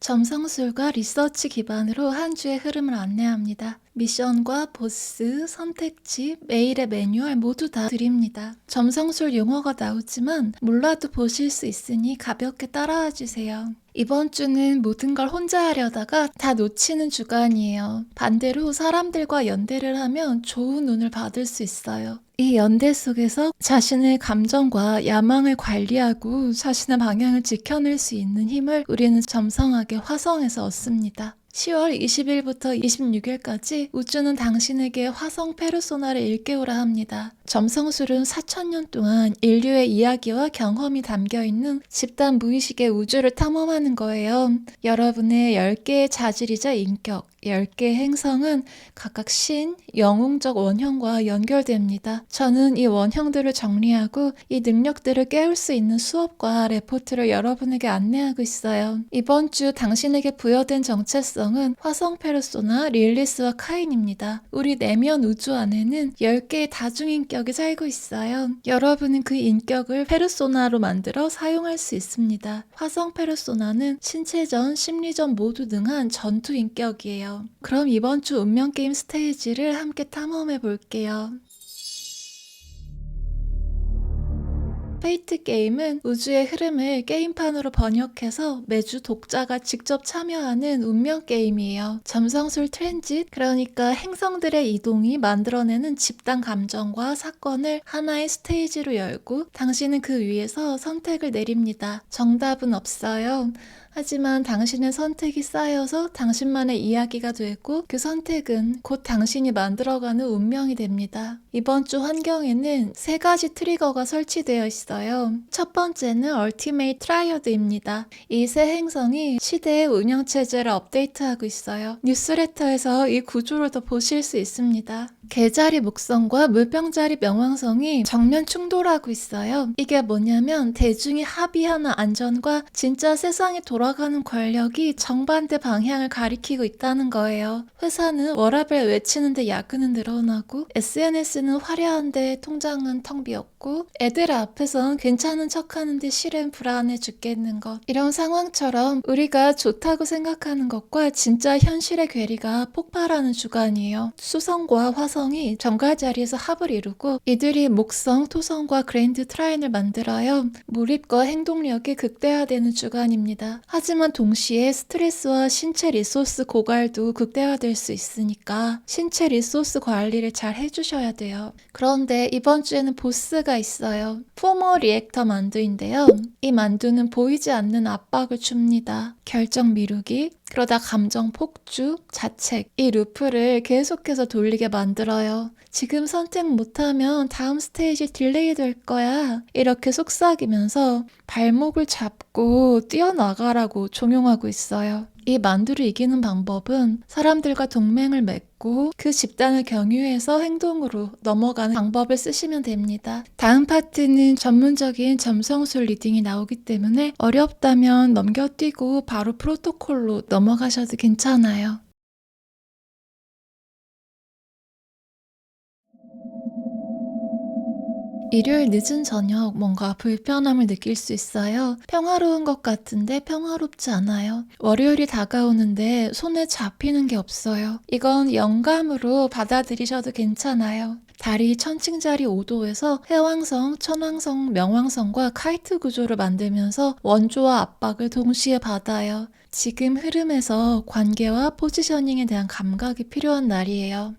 점성술과 리서치 기반으로 한 주의 흐름을 안내합니다. 미션과 보스, 선택지, 메일의 매뉴얼 모두 다 드립니다. 점성술 용어가 나오지만 몰라도 보실 수 있으니 가볍게 따라와 주세요. 이번 주는 모든 걸 혼자 하려다가 다 놓치는 주간이에요. 반대로 사람들과 연대를 하면 좋은 운을 받을 수 있어요. 이 연대 속에서 자신의 감정과 야망을 관리하고 자신의 방향을 지켜낼 수 있는 힘을 우리는 점성하게 화성에서 얻습니다. 10월 20일부터 26일까지 우주는 당신에게 화성 페르소나를 일깨우라 합니다. 점성술은 4000년 동안 인류의 이야기와 경험이 담겨있는 집단 무의식의 우주를 탐험하는 거예요. 여러분의 10개의 자질이자 인격, 10개의 행성은 각각 신, 영웅적 원형과 연결됩니다. 저는 이 원형들을 정리하고 이 능력들을 깨울 수 있는 수업과 레포트를 여러분에게 안내하고 있어요. 이번 주 당신에게 부여된 정체성은 화성 페르소나 릴리스와 카인입니다. 우리 내면 우주 안에는 10개의 다중인격이 살고 있어요. 여러분은 그 인격을 페르소나로 만들어 사용할 수 있습니다. 화성 페르소나는 신체전, 심리전 모두 능한 전투 인격이에요. 그럼 이번 주 운명게임 스테이지를 함께 탐험해 볼게요. 페이트 게임은 우주의 흐름을 게임판으로 번역해서 매주 독자가 직접 참여하는 운명 게임이에요. 점성술 트랜짓, 그러니까 행성들의 이동이 만들어내는 집단 감정과 사건을 하나의 스테이지로 열고 당신은 그 위에서 선택을 내립니다. 정답은 없어요. 하지만 당신의 선택이 쌓여서 당신만의 이야기가 되고 그 선택은 곧 당신이 만들어가는 운명이 됩니다. 이번 주 환경에는 3가지 트리거가 설치되어 있어요. 첫 번째는 얼티메이트 트라이어드입니다. 이 세 행성이 시대의 운영체제를 업데이트하고 있어요. 뉴스레터에서 이 구조를 더 보실 수 있습니다. 개자리 목성과 물병자리 명왕성이 정면 충돌하고 있어요. 이게 뭐냐면 대중이 합의하는 안전과 진짜 세상이 돌아가는 권력이 정반대 방향을 가리키고 있다는 거예요. 회사는 워라밸 외치는데 야근은 늘어나고 SNS는 화려한데 통장은 텅 비었고 애들 앞에선 괜찮은 척하는데 실은 불안해 죽겠는 것. 이런 상황처럼 우리가 좋다고 생각하는 것과 진짜 현실의 괴리가 폭발하는 주간이에요. 수성과 화성이 정갈자리에서 합을 이루고 이들이 목성, 토성과 그랜드 트라인을 만들어요. 몰입과 행동력이 극대화되는 주간입니다. 하지만 동시에 스트레스와 신체 리소스 고갈도 극대화될 수 있으니까 신체 리소스 관리를 잘 해주셔야 돼요. 그런데 이번 주에는 보스가 있어요. 포머 리액터 만두인데요. 이 만두는 보이지 않는 압박을 줍니다. 결정 미루기, 그러다 감정 폭주, 자책, 이 루프를 계속해서 돌리게 만들어요. 지금 선택 못하면 다음 스테이지 딜레이 될 거야. 이렇게 속삭이면서 발목을 잡고 뛰어나가라고 종용하고 있어요. 이 만두를 이기는 방법은 사람들과 동맹을 맺고 그 집단을 경유해서 행동으로 넘어가는 방법을 쓰시면 됩니다. 다음 파트는 전문적인 점성술 리딩이 나오기 때문에 어렵다면 넘겨뛰고 바로 프로토콜로 넘어가셔도 괜찮아요. 일요일 늦은 저녁 뭔가 불편함을 느낄 수 있어요. 평화로운 것 같은데 평화롭지 않아요. 월요일이 다가오는데 손에 잡히는 게 없어요. 이건 영감으로 받아들이셔도 괜찮아요. 달이 천칭자리 5도에서 해왕성, 천왕성, 명왕성과 카이트 구조를 만들면서 원조와 압박을 동시에 받아요. 지금 흐름에서 관계와 포지셔닝에 대한 감각이 필요한 날이에요.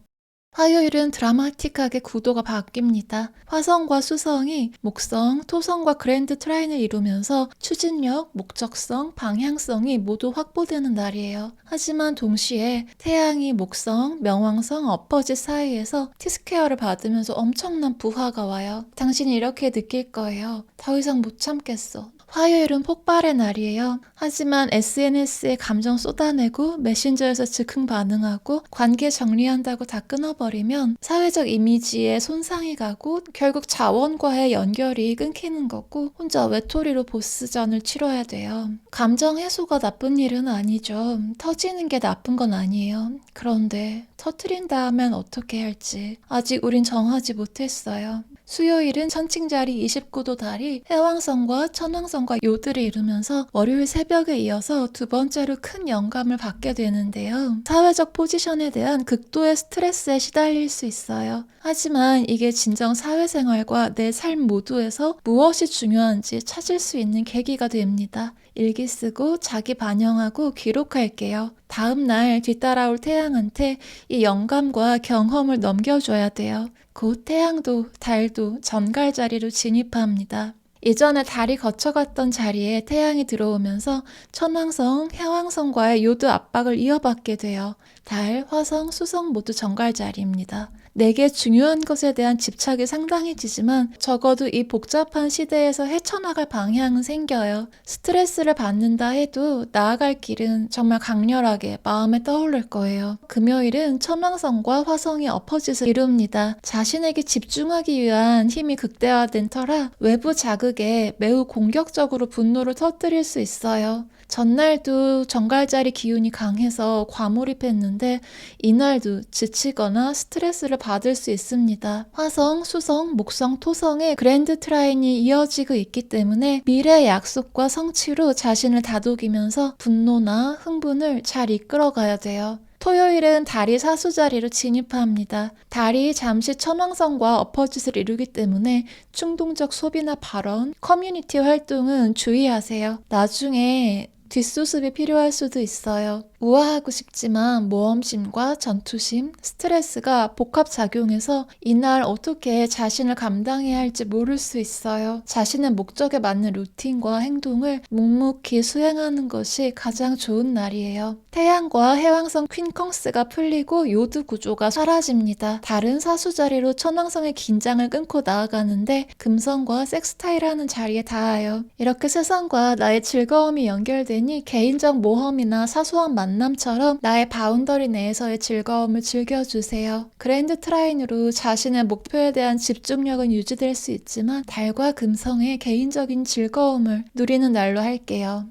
화요일은 드라마틱하게 구도가 바뀝니다. 화성과 수성이 목성, 토성과 그랜드 트라인을 이루면서 추진력, 목적성, 방향성이 모두 확보되는 날이에요. 하지만 동시에 태양이 목성, 명왕성, 어퍼짓 사이에서 T스퀘어를 받으면서 엄청난 부하가 와요. 당신이 이렇게 느낄 거예요. 더 이상 못 참겠어. 화요일은 폭발의 날이에요. 하지만 SNS에 감정 쏟아내고 메신저에서 즉흥 반응하고 관계 정리한다고 다 끊어버리면 사회적 이미지에 손상이 가고 결국 자원과의 연결이 끊기는 거고 혼자 외톨이로 보스전을 치러야 돼요. 감정 해소가 나쁜 일은 아니죠. 터지는 게 나쁜 건 아니에요. 그런데 터트린 다음엔 어떻게 할지 아직 우린 정하지 못했어요. 수요일은 천칭자리 29도 달이 해왕성과 천왕성과 요드를 이루면서 월요일 새벽에 이어서 두 번째로 큰 영감을 받게 되는데요. 사회적 포지션에 대한 극도의 스트레스에 시달릴 수 있어요. 하지만 이게 진정 사회생활과 내 삶 모두에서 무엇이 중요한지 찾을 수 있는 계기가 됩니다. 일기 쓰고 자기 반영하고 기록할게요. 다음 날 뒤따라올 태양한테 이 영감과 경험을 넘겨줘야 돼요. 곧 태양도 달도 전갈 자리로 진입합니다. 이전에 달이 거쳐갔던 자리에 태양이 들어오면서 천왕성, 해왕성과의 요드 압박을 이어받게 돼요. 달, 화성, 수성 모두 전갈 자리입니다. 내게 중요한 것에 대한 집착이 상당해지지만 적어도 이 복잡한 시대에서 헤쳐나갈 방향은 생겨요. 스트레스를 받는다 해도 나아갈 길은 정말 강렬하게 마음에 떠오를 거예요. 금요일은 천왕성과 화성이 어퍼짓을 이룹니다. 자신에게 집중하기 위한 힘이 극대화된 터라 외부 자극에 매우 공격적으로 분노를 터뜨릴 수 있어요. 전날도 정갈자리 기운이 강해서 과몰입했는데 이날도 지치거나 스트레스를 받을 수 있습니다. 화성, 수성, 목성, 토성의 그랜드 트라인이 이어지고 있기 때문에 미래의 약속과 성취로 자신을 다독이면서 분노나 흥분을 잘 이끌어가야 돼요. 토요일은 달이 사수자리로 진입합니다. 달이 잠시 천왕성과 엎어짓을 이루기 때문에 충동적 소비나 발언, 커뮤니티 활동은 주의하세요. 나중에 뒷수습이 필요할 수도 있어요. 우아하고 싶지만 모험심과 전투심, 스트레스가 복합작용해서 이날 어떻게 자신을 감당해야 할지 모를 수 있어요. 자신의 목적에 맞는 루틴과 행동을 묵묵히 수행하는 것이 가장 좋은 날이에요. 태양과 해왕성 퀸컹스가 풀리고 요드 구조가 사라집니다. 다른 사수자리로 천왕성의 긴장을 끊고 나아가는데 금성과 섹스타일하는 자리에 닿아요. 이렇게 세상과 나의 즐거움이 연결되니 개인적 모험이나 사소한 만남처럼 나의 바운더리 내에서의 즐거움을 즐겨주세요. 그랜드 트라인으로 자신의 목표에 대한 집중력은 유지될 수 있지만 달과 금성의 개인적인 즐거움을 누리는 날로 할게요.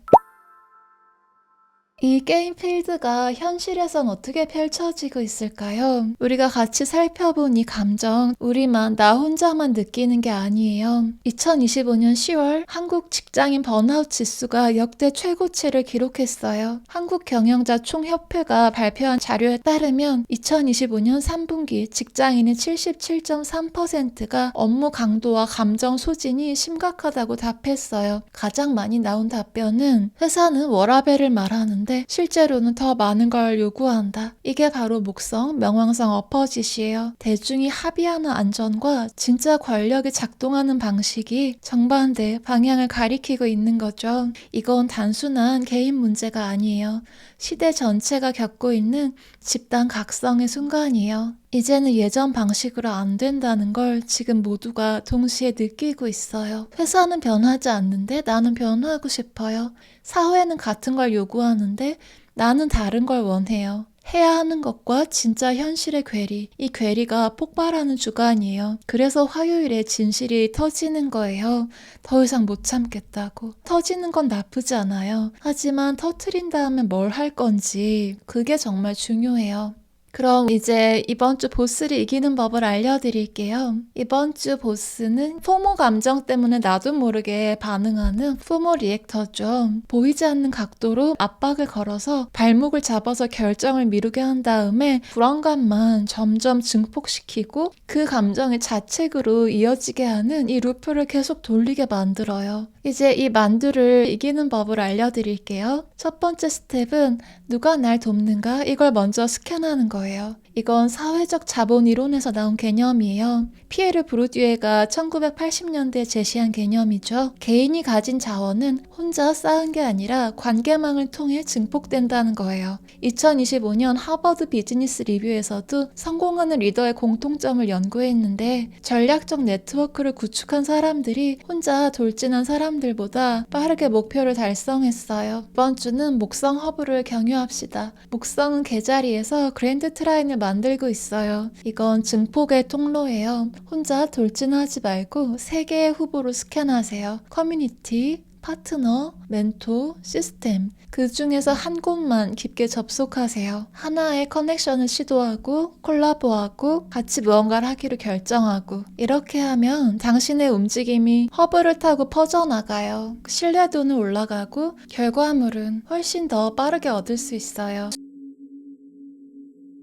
이 게임 필드가 현실에선 어떻게 펼쳐지고 있을까요? 우리가 같이 살펴본 이 감정, 우리만 나 혼자만 느끼는 게 아니에요. 2025년 10월 한국 직장인 번아웃 지수가 역대 최고치를 기록했어요. 한국경영자 총협회가 발표한 자료에 따르면 2025년 3분기 직장인의 77.3%가 업무 강도와 감정 소진이 심각하다고 답했어요. 가장 많이 나온 답변은 회사는 워라밸을 말하는데 실제로는 더 많은 걸 요구한다. 이게 바로 목성, 명왕성 어퍼짓이에요. 대중이 합의하는 안전과 진짜 권력이 작동하는 방식이 정반대 방향을 가리키고 있는 거죠. 이건 단순한 개인 문제가 아니에요. 시대 전체가 겪고 있는 집단 각성의 순간이에요. 이제는 예전 방식으로 안 된다는 걸 지금 모두가 동시에 느끼고 있어요. 회사는 변하지 않는데 나는 변화하고 싶어요. 사회는 같은 걸 요구하는데 나는 다른 걸 원해요. 해야 하는 것과 진짜 현실의 괴리, 이 괴리가 폭발하는 주간이에요. 그래서 화요일에 진실이 터지는 거예요. 더 이상 못 참겠다고. 터지는 건 나쁘지 않아요. 하지만 터트린 다음에 뭘 할 건지 그게 정말 중요해요. 그럼 이제 이번 주 보스를 이기는 법을 알려드릴게요. 이번 주 보스는 포모 감정 때문에 나도 모르게 반응하는 포모 리액터죠. 보이지 않는 각도로 압박을 걸어서 발목을 잡아서 결정을 미루게 한 다음에 불안감만 점점 증폭시키고 그 감정이 자책으로 이어지게 하는 이 루프를 계속 돌리게 만들어요. 이제 이 만두를 이기는 법을 알려드릴게요. 첫 번째 스텝은 누가 날 돕는가? 이걸 먼저 스캔하는 거예요. 이건 사회적 자본 이론에서 나온 개념이에요. 피에르 브루디에가 1980년대에 제시한 개념이죠. 개인이 가진 자원은 혼자 쌓은 게 아니라 관계망을 통해 증폭된다는 거예요. 2025년 하버드 비즈니스 리뷰에서도 성공하는 리더의 공통점을 연구했는데 전략적 네트워크를 구축한 사람들이 혼자 돌진한 사람들보다 빠르게 목표를 달성했어요. 이번 주는 목성 허브를 경유합시다. 목성은 개자리에서 그랜드 트라인을 만들고 있어요. 이건 증폭의 통로예요. 혼자 돌진하지 말고 3개의 후보로 스캔하세요. 커뮤니티, 파트너, 멘토, 시스템 그 중에서 한 곳만 깊게 접속하세요. 하나의 커넥션을 시도하고 콜라보하고 같이 무언가를 하기로 결정하고 이렇게 하면 당신의 움직임이 허브를 타고 퍼져나가요. 신뢰도는 올라가고 결과물은 훨씬 더 빠르게 얻을 수 있어요.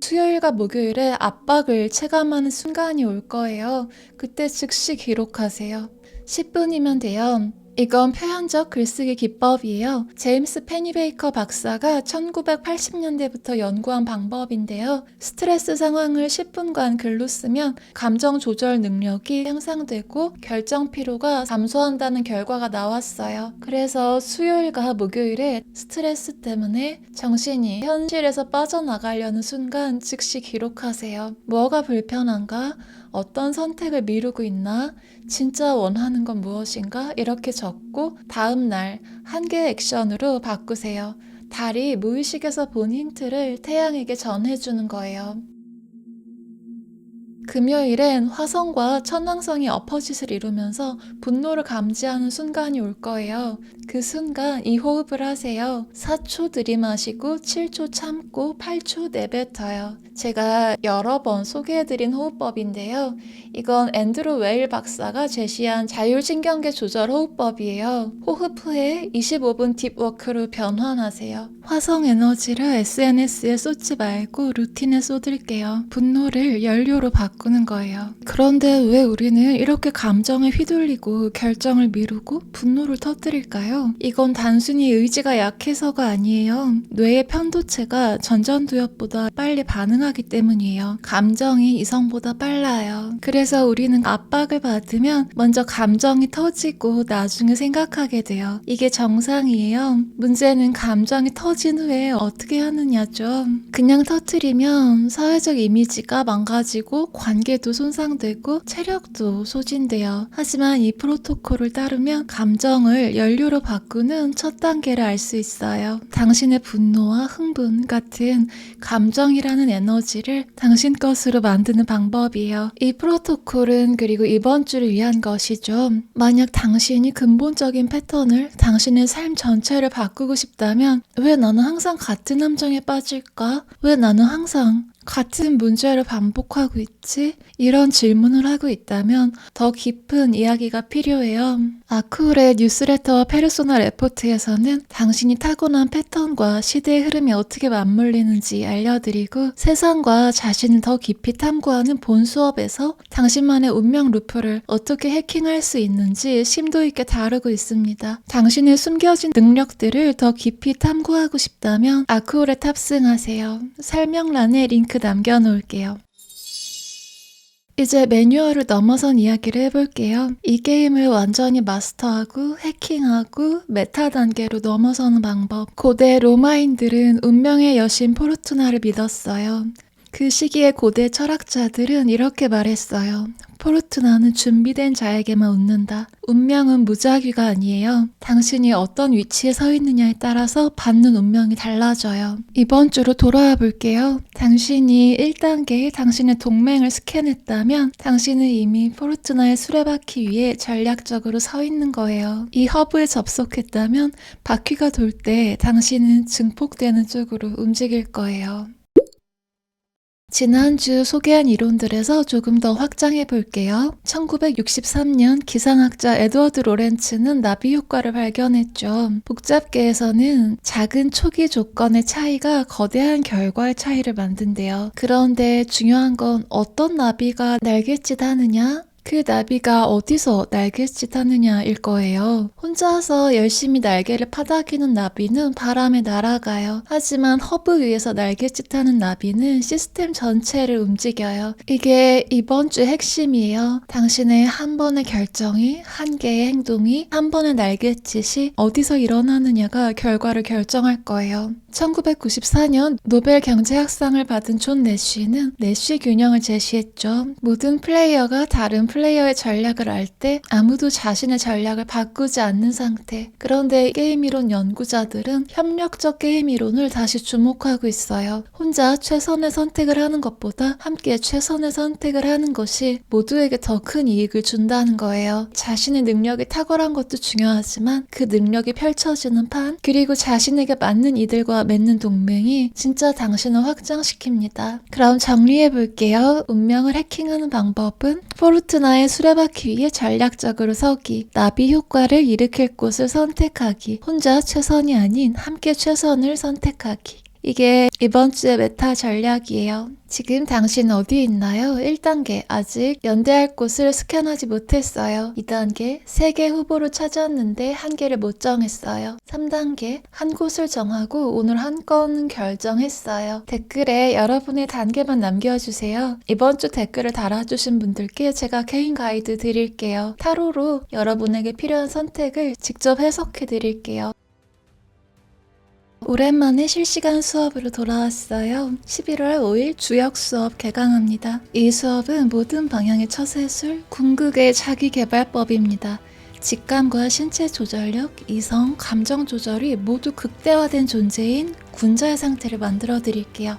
수요일과 목요일에 압박을 체감하는 순간이 올 거예요. 그때 즉시 기록하세요. 10분이면 돼요. 이건 표현적 글쓰기 기법이에요. 제임스 페니베이커 박사가 1980년대부터 연구한 방법인데요. 스트레스 상황을 10분간 글로 쓰면 감정 조절 능력이 향상되고 결정 피로가 감소한다는 결과가 나왔어요. 그래서 수요일과 목요일에 스트레스 때문에 정신이 현실에서 빠져나가려는 순간 즉시 기록하세요. 뭐가 불편한가? 어떤 선택을 미루고 있나? 진짜 원하는 건 무엇인가? 이렇게 적고 다음 날 한 개의 액션으로 바꾸세요. 달이 무의식에서 본 힌트를 태양에게 전해주는 거예요. 금요일엔 화성과 천왕성이 어퍼짓을 이루면서 분노를 감지하는 순간이 올 거예요. 그 순간 이 호흡을 하세요. 4초 들이마시고 7초 참고 8초 내뱉어요. 제가 여러 번 소개해드린 호흡법인데요. 이건 앤드루 웨일 박사가 제시한 자율신경계 조절 호흡법이에요. 호흡 후에 25분 딥워크로 변환하세요. 화성 에너지를 SNS에 쏟지 말고 루틴에 쏟을게요. 분노를 연료로 바꾸는 거예요. 그런데 왜 우리는 이렇게 감정에 휘둘리고 결정을 미루고 분노를 터뜨릴까요? 이건 단순히 의지가 약해서가 아니에요. 뇌의 편도체가 전전두엽보다 빨리 반응하기 때문이에요. 감정이 이성보다 빨라요. 그래서 우리는 압박을 받으면 먼저 감정이 터지고 나중에 생각하게 돼요. 이게 정상이에요. 문제는 감정이 터진 후에 어떻게 하느냐죠. 그냥 터뜨리면 사회적 이미지가 망가지고 관계도 손상되고 체력도 소진돼요. 하지만 이 프로토콜을 따르면 감정을 연료로 바꾸는 첫 단계를 알 수 있어요. 당신의 분노와 흥분 같은 감정이라는 에너지를 당신 것으로 만드는 방법이에요. 이 프로토콜은 그리고 이번 주를 위한 것이죠. 만약 당신이 근본적인 패턴을 당신의 삶 전체를 바꾸고 싶다면 왜 나는 항상 같은 함정에 빠질까? 왜 나는 항상 같은 문제를 반복하고 있지? 이런 질문을 하고 있다면 더 깊은 이야기가 필요해요. 아쿠울의 뉴스레터와 페르소나 레포트에서는 당신이 타고난 패턴과 시대의 흐름이 어떻게 맞물리는지 알려드리고 세상과 자신을 더 깊이 탐구하는 본 수업에서 당신만의 운명 루프를 어떻게 해킹할 수 있는지 심도 있게 다루고 있습니다. 당신의 숨겨진 능력들을 더 깊이 탐구하고 싶다면 아쿠울에 탑승하세요. 설명란에 링크 남겨놓을게요. 이제 매뉴얼을 넘어선 이야기를 해볼게요. 이 게임을 완전히 마스터하고 해킹하고 메타 단계로 넘어서는 방법. 고대 로마인들은 운명의 여신 포르투나를 믿었어요. 그 시기의 고대 철학자들은 이렇게 말했어요. 포르투나는 준비된 자에게만 웃는다. 운명은 무작위가 아니에요. 당신이 어떤 위치에 서 있느냐에 따라서 받는 운명이 달라져요. 이번 주로 돌아와 볼게요. 당신이 1단계에 당신의 동맹을 스캔했다면 당신은 이미 포르투나의 수레바퀴 위에 전략적으로 서 있는 거예요. 이 허브에 접속했다면 바퀴가 돌 때 당신은 증폭되는 쪽으로 움직일 거예요. 지난주 소개한 이론들에서 조금 더 확장해 볼게요. 1963년 기상학자 에드워드 로렌츠는 나비 효과를 발견했죠. 복잡계에서는 작은 초기 조건의 차이가 거대한 결과의 차이를 만든대요. 그런데 중요한 건 어떤 나비가 날갯짓 하느냐? 그 나비가 어디서 날갯짓 하느냐일 거예요. 혼자서 열심히 날개를 파닥이는 나비는 바람에 날아가요. 하지만 허브 위에서 날갯짓 하는 나비는 시스템 전체를 움직여요. 이게 이번 주 핵심이에요. 당신의 한 번의 결정이, 한 개의 행동이, 한 번의 날갯짓이 어디서 일어나느냐가 결과를 결정할 거예요. 1994년 노벨 경제학상을 받은 존 내쉬는 내쉬 균형을 제시했죠. 모든 플레이어가 다른 플레이어의 전략을 알 때 아무도 자신의 전략을 바꾸지 않는 상태. 그런데 게임 이론 연구자들은 협력적 게임 이론을 다시 주목하고 있어요. 혼자 최선의 선택을 하는 것보다 함께 최선의 선택을 하는 것이 모두에게 더 큰 이익을 준다는 거예요. 자신의 능력이 탁월한 것도 중요하지만 그 능력이 펼쳐지는 판, 그리고 자신에게 맞는 이들과 맺는 동맹이 진짜 당신을 확장시킵니다. 그럼 정리해볼게요. 운명을 해킹하는 방법은 포르트나의 수레바퀴 위에 전략적으로 서기, 나비 효과를 일으킬 곳을 선택하기, 혼자 최선이 아닌 함께 최선을 선택하기. 이게 이번 주의 메타 전략이에요. 지금 당신 어디에 있나요? 1단계, 아직 연대할 곳을 스캔하지 못했어요. 2단계, 3개 후보를 찾았는데 1개를 못 정했어요. 3단계, 한 곳을 정하고 오늘 한 건은 결정했어요. 댓글에 여러분의 단계만 남겨주세요. 이번 주 댓글을 달아주신 분들께 제가 개인 가이드 드릴게요. 타로로 여러분에게 필요한 선택을 직접 해석해 드릴게요. 오랜만에 실시간 수업으로 돌아왔어요. 11월 5일 주역 수업 개강합니다. 이 수업은 모든 방향의 처세술, 궁극의 자기계발법입니다. 직감과 신체 조절력, 이성, 감정 조절이 모두 극대화된 존재인 군자의 상태를 만들어 드릴게요.